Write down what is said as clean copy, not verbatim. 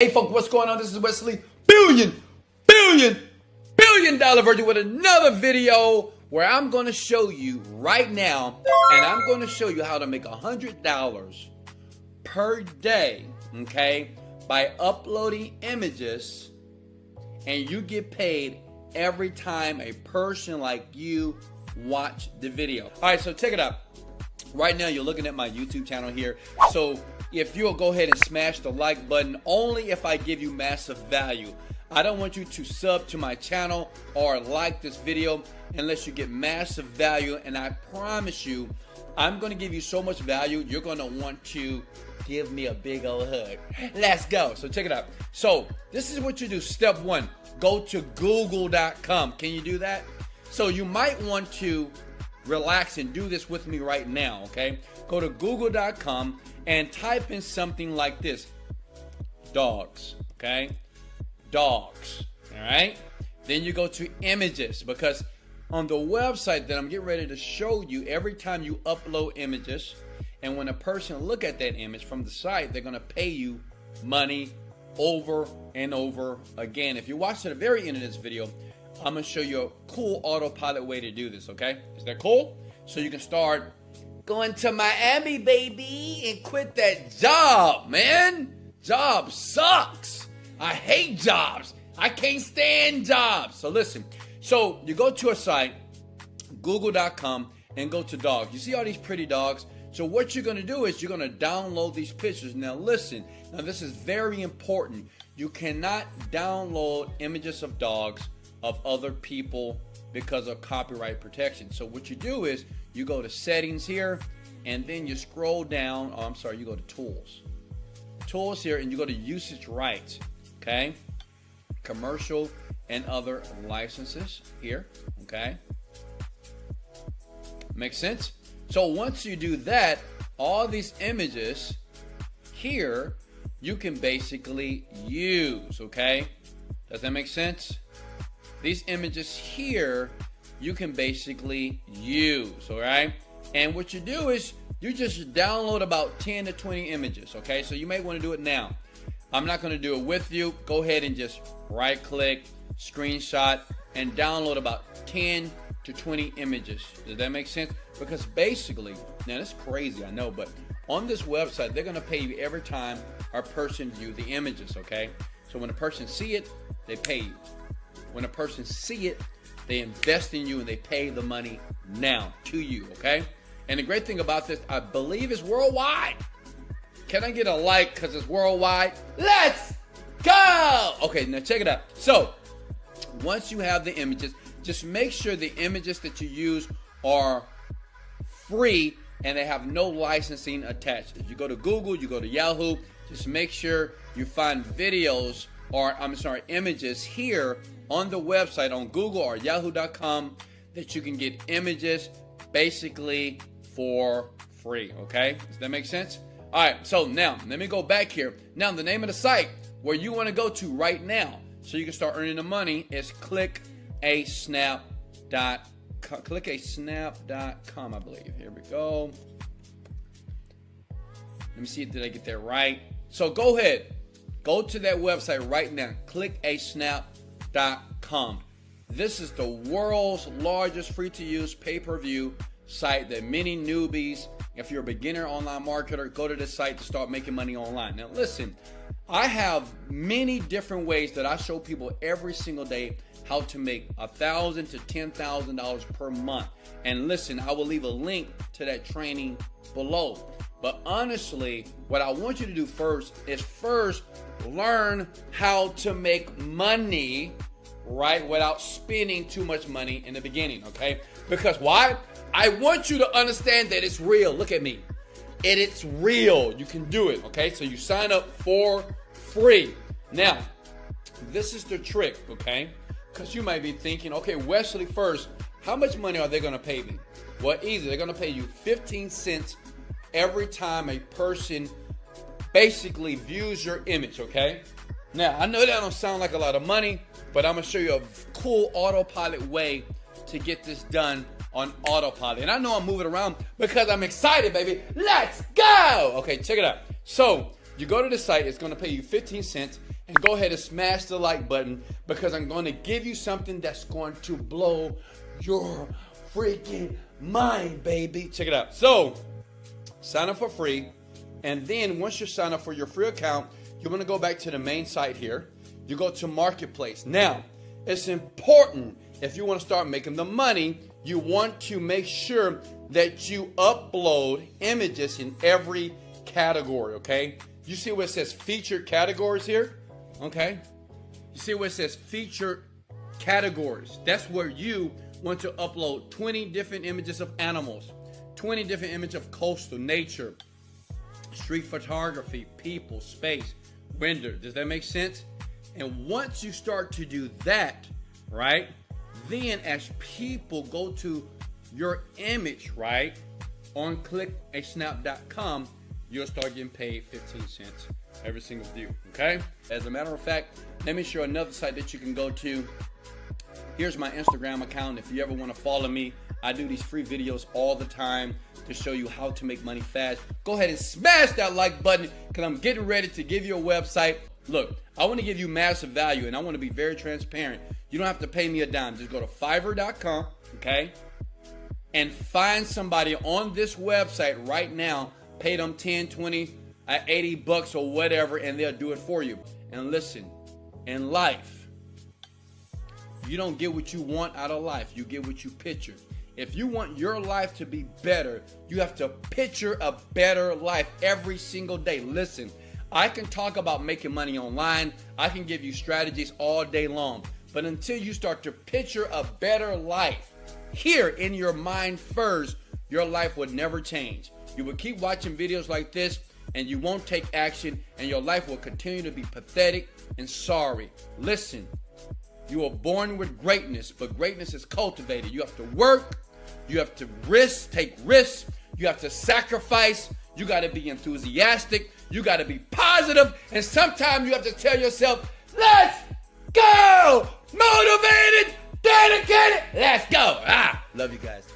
Hey folks, what's going on? This is Wesley Billion Dollar Virgin with another video where I'm going to show you right now, and I'm going to show you how to make $100 per day, okay, by uploading images, and you get paid every time a person like you watch the video. All right, so check it out. Right now, you're looking at my YouTube channel here. So if you'll go ahead and smash the like button, only if I give you massive value. I don't want you to sub to my channel or like this video unless you get massive value. And I promise you, I'm going to give you so much value, you're going to want to give me a big old hug. Let's go. So check it out. So this is what you do. Step one, go to google.com. Can you do that? So you might want to relax and do this with me right now, okay? Go to google.com and type in something like this. Dogs, okay? Dogs, all right? Then you go to images, because on the website that I'm getting ready to show you, every time you upload images, and when a person look at that image from the site, they're gonna pay you money over and over again. If you watch to the very end of this video, I'm gonna show you a cool autopilot way to do this, okay? Is that cool? So you can start going to Miami, baby, and quit that job, man. Job sucks. I hate jobs. I can't stand jobs. So listen, so you go to a site, google.com, and go to dogs. You see all these pretty dogs? So what you're gonna do is you're gonna download these pictures. Now listen, now this is very important. You cannot download images of dogs of other people because of copyright protection. So what you do is you go to settings here, and then you scroll down. Oh, I'm sorry, you go to tools here, and you go to usage rights, okay? Commercial and other licenses here, okay? Makes sense? So once you do that, all these images here you can basically use, okay? Does that make sense? These images here, you can basically use, all right? And what you do is you just download about 10 to 20 images, okay? So you may want to do it now. I'm not going to do it with you. Go ahead and just right click, screenshot, and download about 10 to 20 images. Does that make sense? Because basically, now that's crazy, I know, but on this website, they're going to pay you every time a person view the images, okay? So when a person see it, they pay you. When a person see it, they invest in you and they pay the money now to you, okay? And the great thing about this, I believe, is worldwide. Can I get a like because it's worldwide? Let's go! Okay, now check it out. So once you have the images, just make sure the images that you use are free and they have no licensing attached. If you go to Google, you go to Yahoo, just make sure you find videos or, images here on the website on Google or Yahoo.com that you can get images basically for free, okay? Does that make sense? All right, so now let me go back here. Now the name of the site where you want to go to right now so you can start earning the money is clickasnap.com. Clickasnap.com, I believe. Here we go. Let me see, did I get that right? So go ahead, go to that website right now, clickasnap.com. This is the world's largest free-to-use pay-per-view site that many newbies, if you're a beginner online marketer, go to this site to start making money online. Now listen, I have many different ways that I show people every single day how to make $1,000 to $10,000 per month. And listen, I will leave a link to that training below. But honestly, what I want you to do first is learn how to make money, right, without spending too much money in the beginning, okay? Because why? I want you to understand that it's real. Look at me. It's real. You can do it, okay? So you sign up for free. Now, this is the trick, okay? Because you might be thinking, okay, Wesley, first, how much money are they going to pay me? Well, easy. They're going to pay you 15 cents every time a person basically views your image, okay? Now, I know that don't sound like a lot of money, but I'm going to show you a cool autopilot way to get this done on autopilot. And I know I'm moving around because I'm excited, baby. Let's go! Okay, check it out. So you go to the site, it's going to pay you 15 cents, and go ahead and smash the like button, because I'm going to give you something that's going to blow your freaking mind, baby. Check it out. So sign up for free, and then once you sign up for your free account, you're going to go back to the main site here. You go to Marketplace. Now, it's important, if you want to start making the money, you want to make sure that you upload images in every category, okay? You see where it says featured categories here? Okay? You see where it says featured categories? That's where you want to upload 20 different images of animals, 20 different images of coastal nature, street photography, people, space, render. Does that make sense? And once you start to do that, right, then as people go to your image, right, on clickaSnap.com, you'll start getting paid 15 cents every single view, okay? As a matter of fact, let me show another site that you can go to. Here's my Instagram account. If you ever want to follow me, I do these free videos all the time to show you how to make money fast. Go ahead and smash that like button, because I'm getting ready to give you a website. Look, I want to give you massive value, and I want to be very transparent. You don't have to pay me a dime. Just go to Fiverr.com, okay, and find somebody on this website right now. Pay them 10, 20, 80 bucks or whatever, and they'll do it for you. And listen, in life, you don't get what you want out of life. You get what you picture. If you want your life to be better, you have to picture a better life every single day. Listen, I can talk about making money online. I can give you strategies all day long. But until you start to picture a better life here in your mind first, your life would never change. You will keep watching videos like this, and you won't take action, and your life will continue to be pathetic and sorry. Listen, you are born with greatness, but greatness is cultivated. You have to work. You have to take risks. You have to sacrifice. You got to be enthusiastic. You got to be positive. And sometimes you have to tell yourself, let's go! Motivated, dedicated, let's go. Love you guys.